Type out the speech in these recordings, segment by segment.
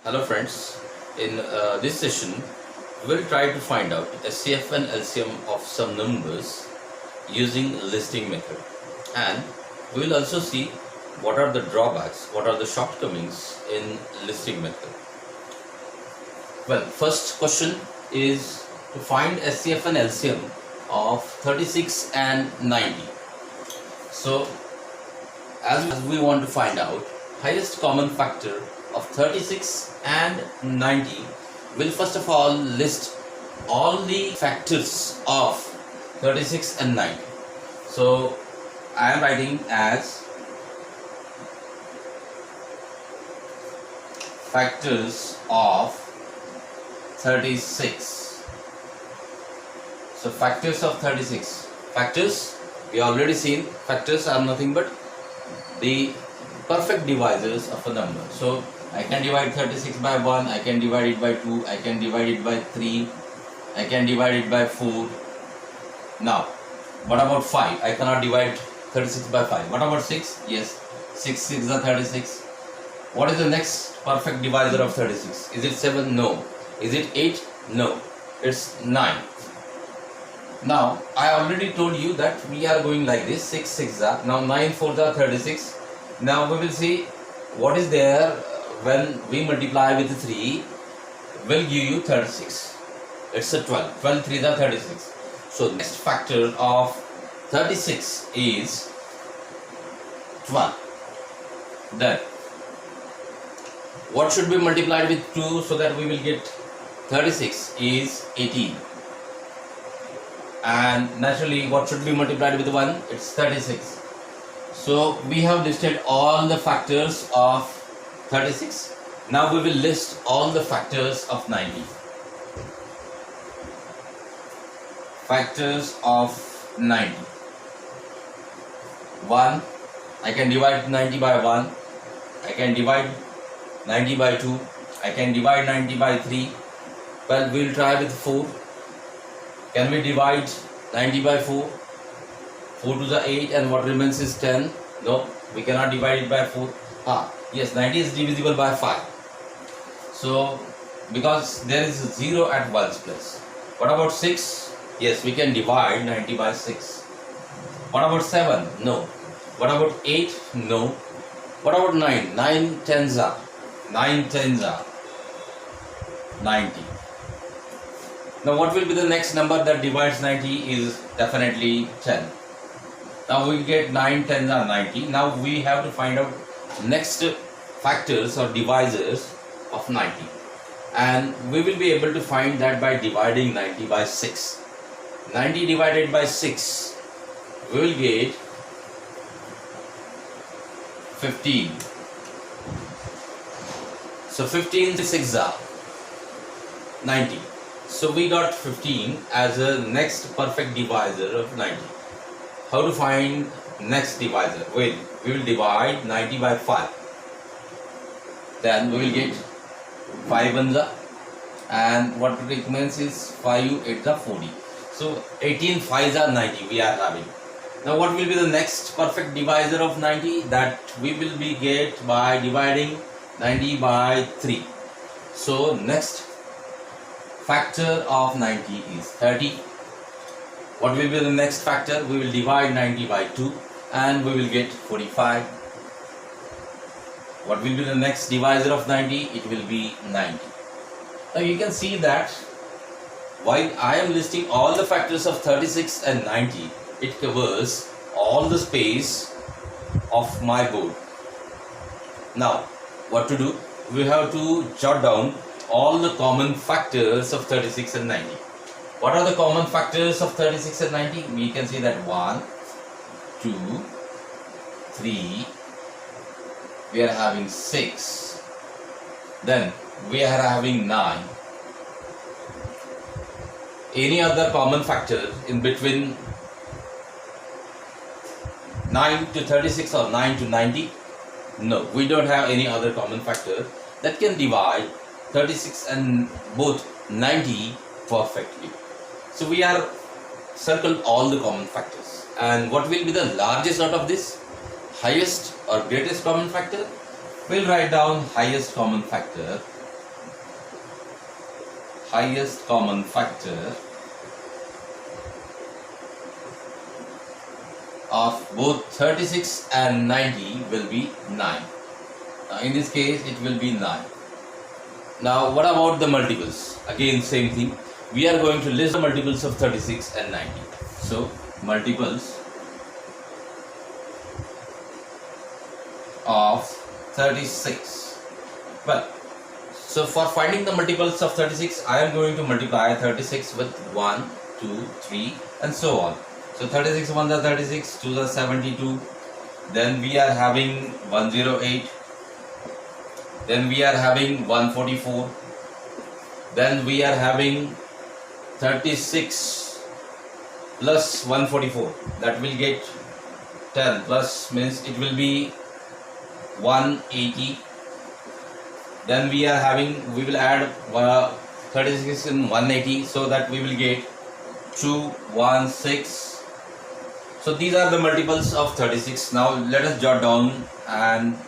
Hello friends, in this session we'll try to find out SCF and LCM of some numbers using listing method, and we will also see what are the drawbacks, what are the shortcomings in listing method. Well, first question is to find SCF and LCM of 36 and 90. So as we want to find out highest common factor of 36 and 90, we'll first of all list all the factors of 36 and 90. So I am writing as factors of 36. So factors of 36. Factors, we already seen, factors are nothing but the perfect divisors of a number. So I can divide 36 by 1, I can divide it by 2, I can divide it by 3, I can divide it by 4. Now, what about 5? I cannot divide 36 by 5. What about 6? Yes, 6 6 are 36. What is the next perfect divisor of 36? Is it 7? No. Is it 8? No. It's 9. Now, I already told you that we are going like this. 6 6 are. Now 9 4 are 36. Now we will see what is there when we multiply with 3 will give you 36. It's a 12. 12 3 are 36. So next factor of 36 is 12. Then what should be multiplied with 2 so that we will get 36 is 18. And naturally what should be multiplied with 1? It's 36. So we have listed all the factors of 36. Now we will list all the factors of 90. Factors of 90. 1. I can divide 90 by 1. I can divide 90 by 2. I can divide 90 by 3. Well, we'll try with 4. Can we divide 90 by 4? 4 to the 8 and what remains is 10. No, we cannot divide it by 4. Yes, 90 is divisible by 5. So, because there is 0 at 1's place. What about 6? Yes, we can divide 90 by 6. What about 7? No. What about 8? No. What about 9? 9 tens are. 9 tens are 90. Now what will be the next number that divides 90 is definitely 10. Now we get 9 tens are 90. Now we have to find out next factors or divisors of 90. And we will be able to find that by dividing 90 by 6. 90 divided by 6, we will get 15. So 15 6 are 90. So we got 15 as a next perfect divisor of 90. How to find next divisor? Well, we will divide 90 by 5. Then we will get 5 ones are, and what remains is 5 8 are 40. So 18 5s are 90 we are having. Now what will be the next perfect divisor of 90? That we will be get by dividing 90 by 3. So next factor of 90 is 30. What will be the next factor? We will divide 90 by 2 and we will get 45. What will be the next divisor of 90? It will be 90. Now you can see that while I am listing all the factors of 36 and 90, it covers all the space of my board. Now what to do? We have to jot down all the common factors of 36 and 90. What are the common factors of 36 and 90? We can see that 1, 2, 3, we are having 6, then we are having 9. Any other common factor in between 9 to 36 or 9 to 90? No, we don't have any other common factor that can divide 36 and both 90 perfectly. So we are circled all the common factors. And what will be the largest out of this? Highest or greatest common factor? We'll write down highest common factor highest common factor of both 36 and 90 will be 9. Now in this case it will be 9. Now what about the multiples? Again same thing. We are going to list the multiples of 36 and 90. So multiples of 36. Well, so for finding the multiples of 36, I am going to multiply 36 with 1, 2, 3 and so on. So 36 1s are 36, 2s are 72. Then we are having 108. Then we are having 144. Then we are having 36 plus 144. That will get 10 plus means it will be 180. Then we are having, we will add 36 in 180, so that we will get 216. So these are the multiples of 36. Now let us jot down and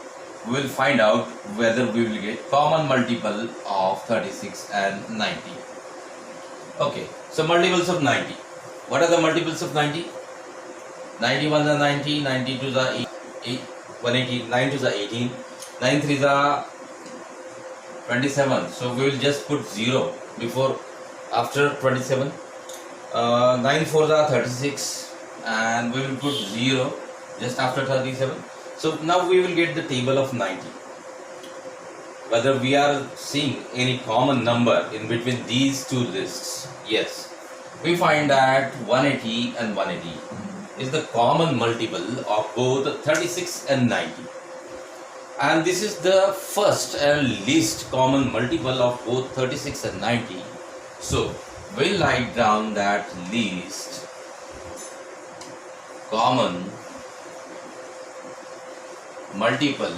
we will find out whether we will get common multiple of 36 and 90. Okay, so multiples of 90. What are the multiples of 90? 91 are 90, 92 are 180, 9 2s are 18, 9 3s are 27. So we will just put 0 before, after 27. 9 4s are 36 and we will put 0 just after 37. So now we will get the table of 90. Whether we are seeing any common number in between these two lists. Yes, we find that 180 and 180 is the common multiple of both 36 and 90. And this is the first and least common multiple of both 36 and 90. So we'll write down that least common multiple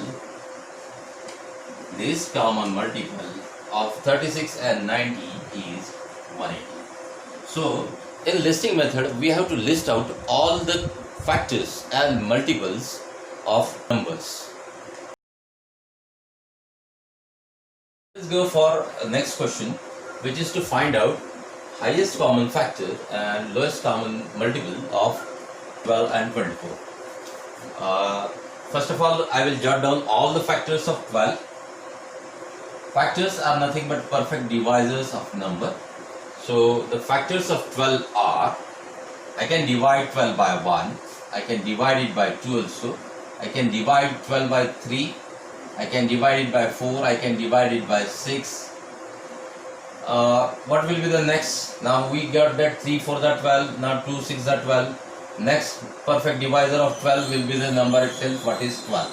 of 36 and 90 is 180. So in listing method, we have to list out all the factors and multiples of numbers. Let's go for next question, which is to find out highest common factor and lowest common multiple of 12 and 24. First of all, I will jot down all the factors of 12. Factors are nothing but perfect divisors of number. So the factors of 12 are, I can divide 12 by 1, I can divide it by 2 also, I can divide 12 by 3, I can divide it by 4, I can divide it by 6. What will be the next? Now we got that 3 4s are 12, now 2 6s are 12. Next perfect divisor of 12 will be the number itself, what is 12.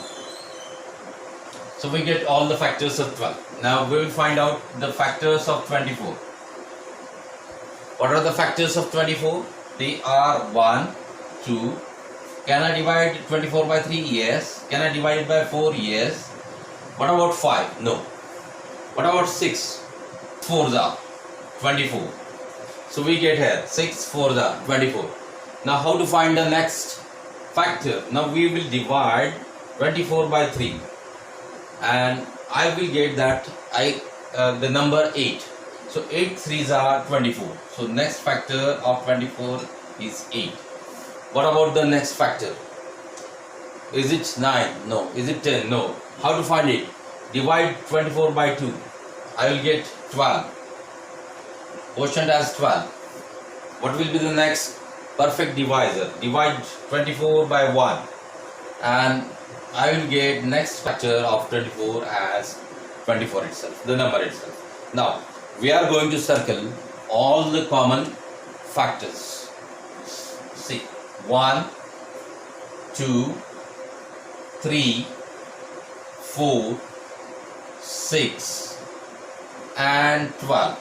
So we get all the factors of 12. Now we will find out the factors of 24. What are the factors of 24? They are 1, 2. Can I divide 24 by 3? Yes. Can I divide it by 4? Yes. What about 5? No. What about 6? 4s are 24. So we get here 6 4s are 24. Now how to find the next factor? Now we will divide 24 by 3 and I will get that the number 8. So 8 3s are 24. So next factor of 24 is 8. What about the next factor? Is it 9? No. Is it 10? No. How to find it? Divide 24 by 2. I will get 12. Quotient as 12. What will be the next perfect divisor? Divide 24 by 1 and I will get next factor of 24 as 24 itself, the number itself. Now we are going to circle all the common factors. See, 1, 2, 3, 4, 6 and 12.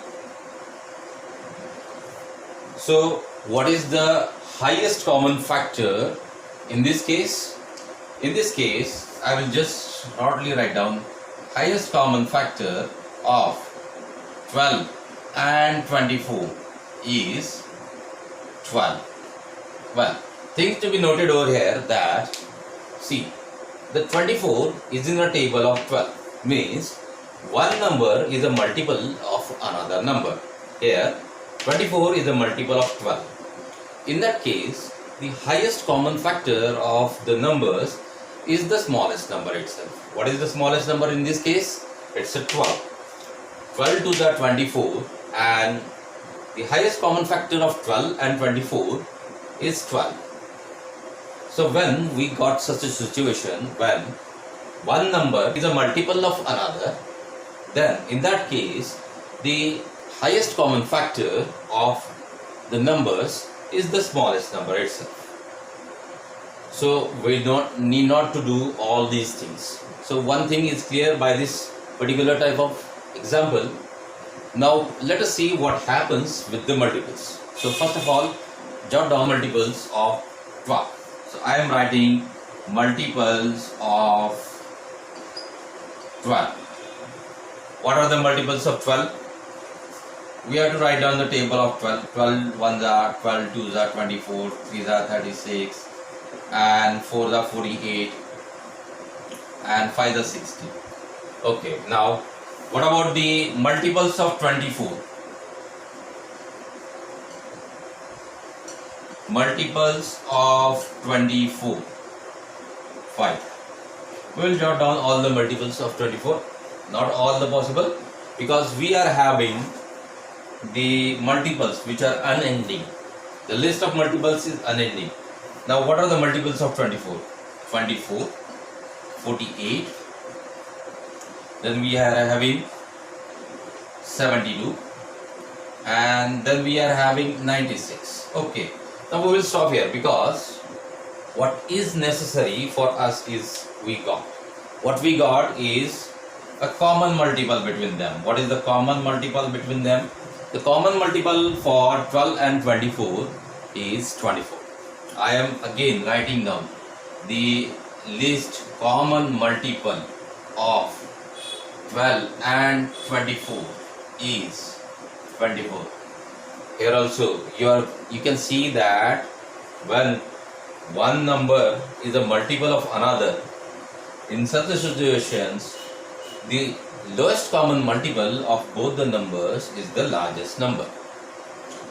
So what is the highest common factor in this case? In this case, I will just shortly write down highest common factor of 12 and 24 is 12. Well, things to be noted over here that, see, the 24 is in a table of 12, means one number is a multiple of another number. Here 24 is a multiple of 12. In that case, the highest common factor of the numbers is the smallest number itself. What is the smallest number in this case? It's a 12. 12 to the 24, and the highest common factor of 12 and 24 is 12. So when we got such a situation when one number is a multiple of another, then in that case the highest common factor of the numbers is the smallest number itself. So we need not to do all these things. So one thing is clear by this particular type of example. Now let us see what happens with the multiples. So first of all, jot down multiples of 12. So I am writing multiples of 12. What are the multiples of 12? We have to write down the table of 12. 12 ones are 12, 2s are 24, 3s are 36, and 4s are 48, and 5s are 60. Okay, now what about the multiples of 24? Multiples of 24, 5. We will jot down all the multiples of 24, not all the possible, because we are having the multiples which are unending. The list of multiples is unending. Now what are the multiples of 24? 24, 48, then we are having 72, and then we are having 96. Okay, now we will stop here, because what is necessary for us is what we got is a common multiple between them. What is the common multiple between them? The common multiple for 12 and 24 is 24. I am again writing down the least common multiple of 12 and 24 is 24. Here also you can see that when one number is a multiple of another, in such situations the lowest common multiple of both the numbers is the largest number.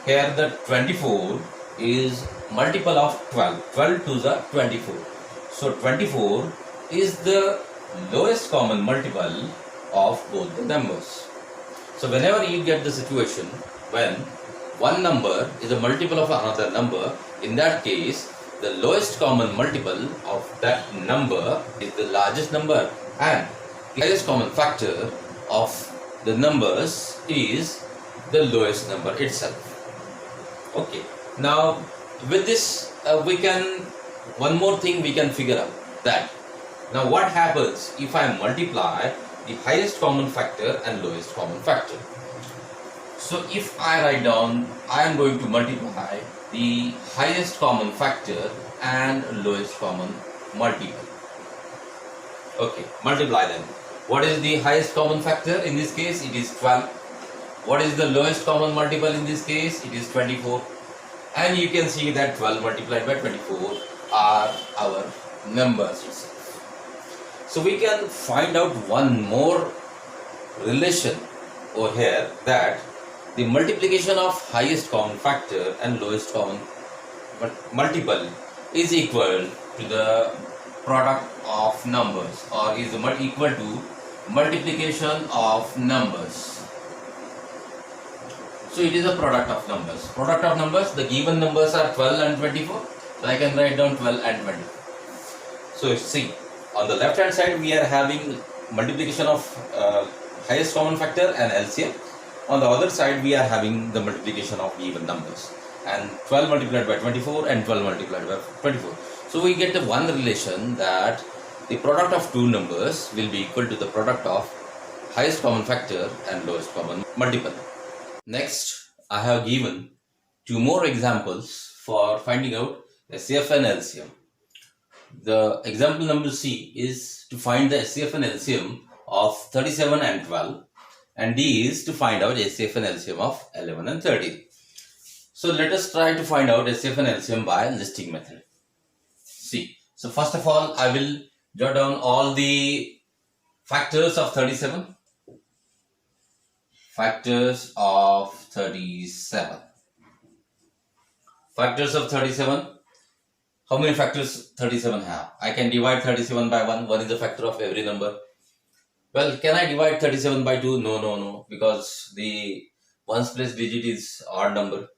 Here the 24 is multiple of 12. 12 to the 24. So 24 is the lowest common multiple of both the numbers. So whenever you get the situation when one number is a multiple of another number, in that case the lowest common multiple of that number is the largest number, and the highest common factor of the numbers is the lowest number itself. Okay, now with this one more thing we can figure out, that now what happens if I multiply the highest common factor and lowest common factor. So if I write down, I am going to multiply the highest common factor and lowest common multiple. Okay, multiply them. What is the highest common factor? In this case it is 12. What is the lowest common multiple? In this case it is 24. And you can see that 12 multiplied by 24 are our numbers itself. So we can find out one more relation over here, that the multiplication of highest common factor and lowest common multiple is equal to the product of numbers, or is equal to multiplication of numbers. So it is a product of numbers. Product of numbers, the given numbers are 12 and 24. So I can write down 12 and 24. So see, on the left hand side we are having multiplication of highest common factor and LCM. On the other side we are having the multiplication of even numbers, and 12 multiplied by 24 and 12 multiplied by 24. So we get the one relation, that the product of two numbers will be equal to the product of highest common factor and lowest common multiple. Next, I have given two more examples for finding out SCF and LCM. The example number C is to find the SCF and LCM of 37 and 12, and D is to find out SCF and LCM of 11 and 13. So let us try to find out SCF and LCM by listing method. See, so first of all I will jot down all the factors of 37. Factors of 37. Factors of 37. How many factors 37 have? I can divide 37 by 1. 1 is the factor of every number. Well, can I divide 37 by 2? No, because the ones place digit is odd number.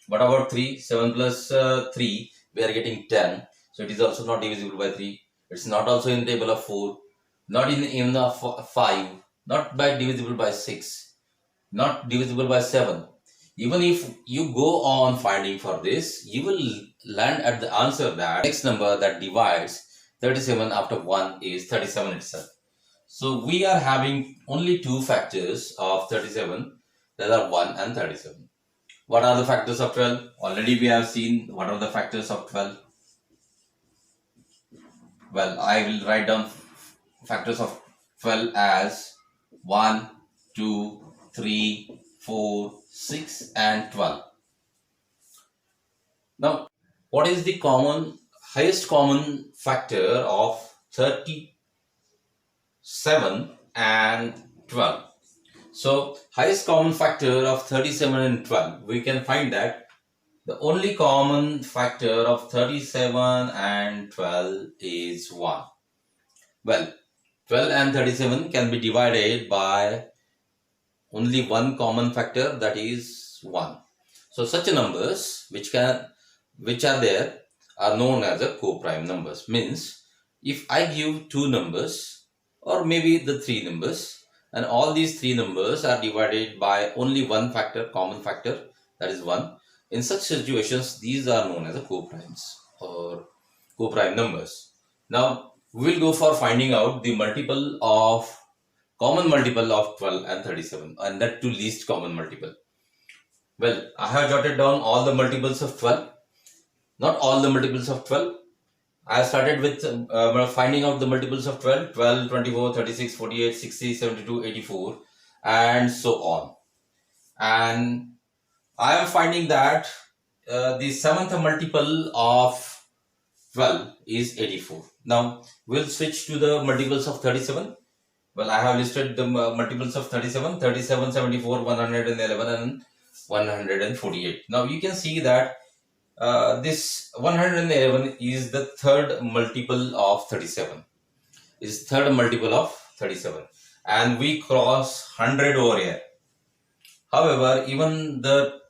What about 3? 7 plus 3, we are getting 10. So it is also not divisible by 3. It's not also in the table of 4. Not in the 5. Not by divisible by 6. Not divisible by 7. Even if you go on finding for this, you will land at the answer that next number that divides 37 after 1 is 37 itself. So we are having only two factors of 37, that are 1 and 37. What are the factors of 12? Already we have seen what are the factors of 12. Well, I will write down factors of 12 as 1, 2, 3, 4, 6 and 12. Now, what is the highest common factor of 37 and 12? So, highest common factor of 37 and 12, we can find that the only common factor of 37 and 12 is 1. Well, 12 and 37 can be divided by only one common factor, that is 1. So, such numbers which are there are known as a co-prime numbers. Means, if I give two numbers or maybe the three numbers, and all these three numbers are divided by only one factor, common factor, that is 1. In such situations, these are known as co-primes or co-prime numbers. Now, we will go for finding out the common multiple of 12 and 37, and that to least common multiple. Well, I have jotted down all the multiples of 12. Not all the multiples of 12. I started with finding out the multiples of 12, 12, 24, 36, 48, 60, 72, 84, and so on. And I am finding that the seventh multiple of 12 is 84. Now, we'll switch to the multiples of 37. Well, I have listed the multiples of 37, 37, 74, 111, and 148. Now, you can see that this 111 is the third multiple of 37. Is third multiple of 37, and we cross 100 over here. However, even the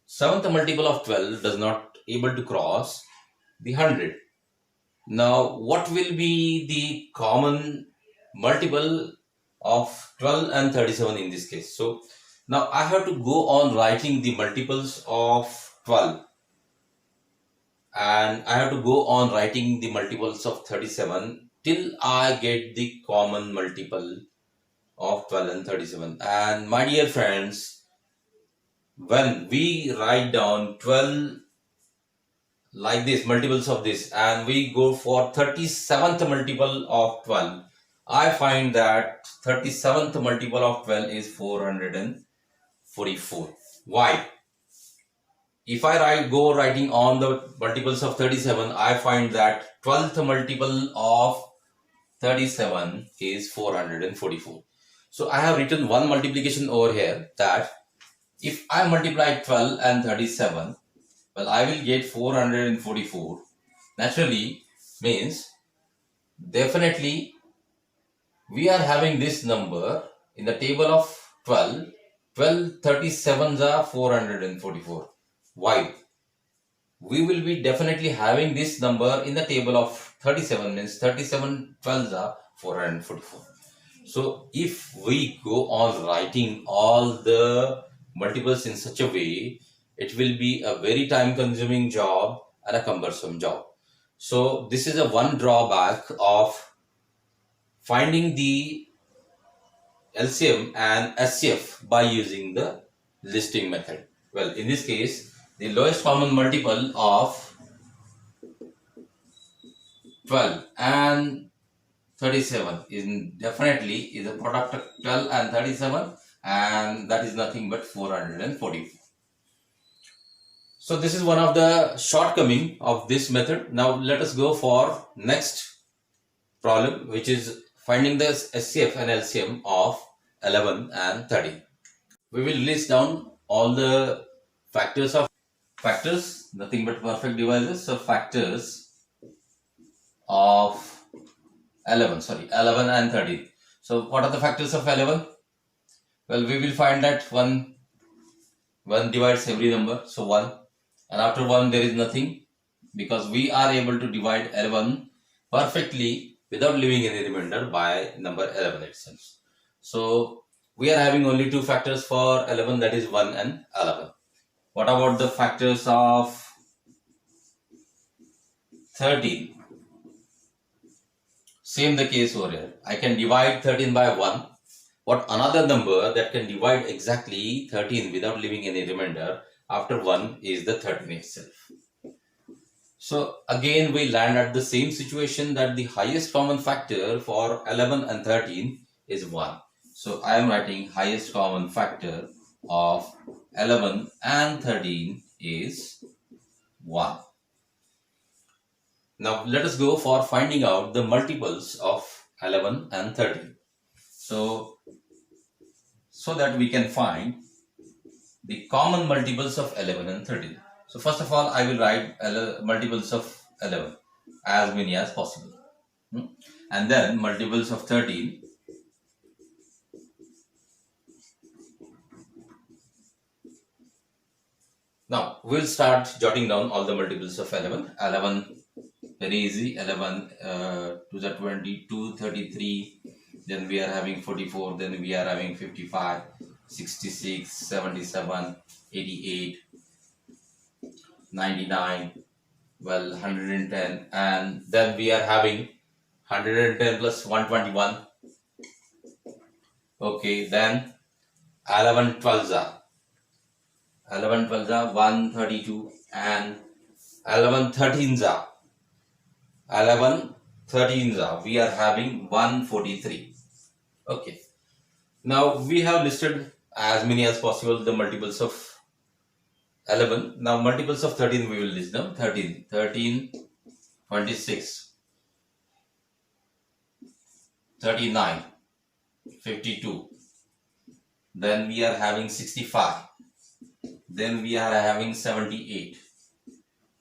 seventh multiple of 12 does not able to cross the 100. Now, what will be the common multiple of 12 and 37 in this case? So, now I have to go on writing the multiples of 12. And I have to go on writing the multiples of 37 till I get the common multiple of 12 and 37. And my dear friends, when we write down 12 like this, multiples of this, and we go for 37th multiple of 12, I find that 37th multiple of 12 is 444. Why? If I go writing on the multiples of 37, I find that 12th multiple of 37 is 444. So I have written one multiplication over here, that if I multiply 12 and 37, well, I will get 444. Naturally, means definitely we are having this number in the table of 12. 12 37s are 444. Why? We will be definitely having this number in the table of 37, means 37 12s are 444. So if we go on writing all the multiples in such a way, it will be a very time consuming job and a cumbersome job. So this is a one drawback of finding the LCM and SCF by using the listing method. Well, in this case, the lowest common multiple of 12 and 37 is definitely a product of 12 and 37, and that is nothing but 444. So this is one of the shortcoming of this method. Now let us go for next problem, which is finding the SCF and LCM of 11 and 13. We will list down all the factors, nothing but perfect divisors. So factors of 11 and 13. So what are the factors of 11? Well, we will find that 1 divides every number, so 1, and after 1 there is nothing, because we are able to divide 11 perfectly without leaving any remainder by number 11 itself. So we are having only two factors for 11, that is 1 and 11. What about the factors of 13? Same the case over here. I can divide 13 by 1. What another number that can divide exactly 13 without leaving any remainder after 1 is the 13 itself. So again we land at the same situation, that the highest common factor for 11 and 13 is 1. So I am writing highest common factor of 11 and 13 is 1. Now let us go for finding out the multiples of 11 and 13. So that we can find the common multiples of 11 and 13. So first of all, I will write multiples of 11, as many as possible. And then multiples of 13. Now we'll start jotting down all the multiples of 11. 11, very easy. 11 to the 22, 33. Then we are having 44. Then we are having 55, 66, 77, 88, 99, well, 110, and then we are having 110 plus 121. Okay, then 11 12s are 132, and 11 13s are we are having 143. Okay, now we have listed as many as possible the multiples of 11. Now multiples of 13 we will list them. 13, 26, 39, 52. Then we are having 65. Then we are having 78.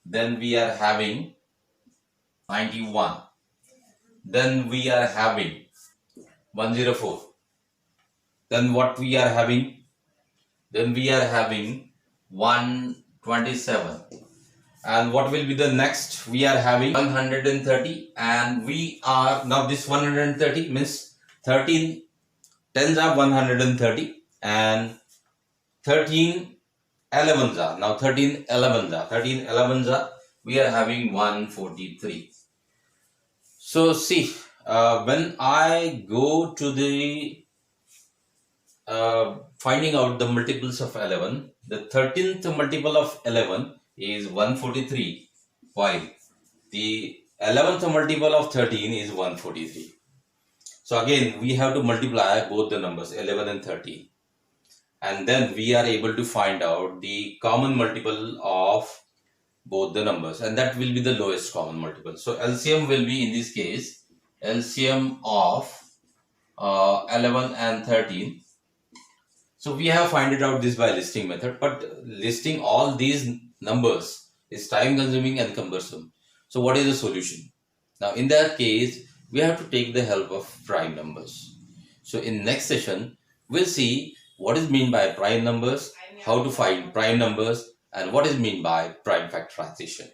Then we are having 91. Then we are having 104. Then what we are having? Then we are having 127. And what will be the next? We are having 130, and we are now this 130 means 13 tens are 130, and 13 11s are now 13 11s are we are having 143. So see, when I go to the finding out the multiples of 11, the 13th multiple of 11 is 143, while the 11th multiple of 13 is 143. So again we have to multiply both the numbers 11 and 13, and then we are able to find out the common multiple of both the numbers, and that will be the lowest common multiple. So LCM will be, in this case, LCM of 11 and 13. So we have find it out this by listing method, but listing all these numbers is time consuming and cumbersome. So what is the solution? Now in that case we have to take the help of prime numbers. So in next session we'll see what is mean by prime numbers, how to find prime numbers, and what is mean by prime factorization.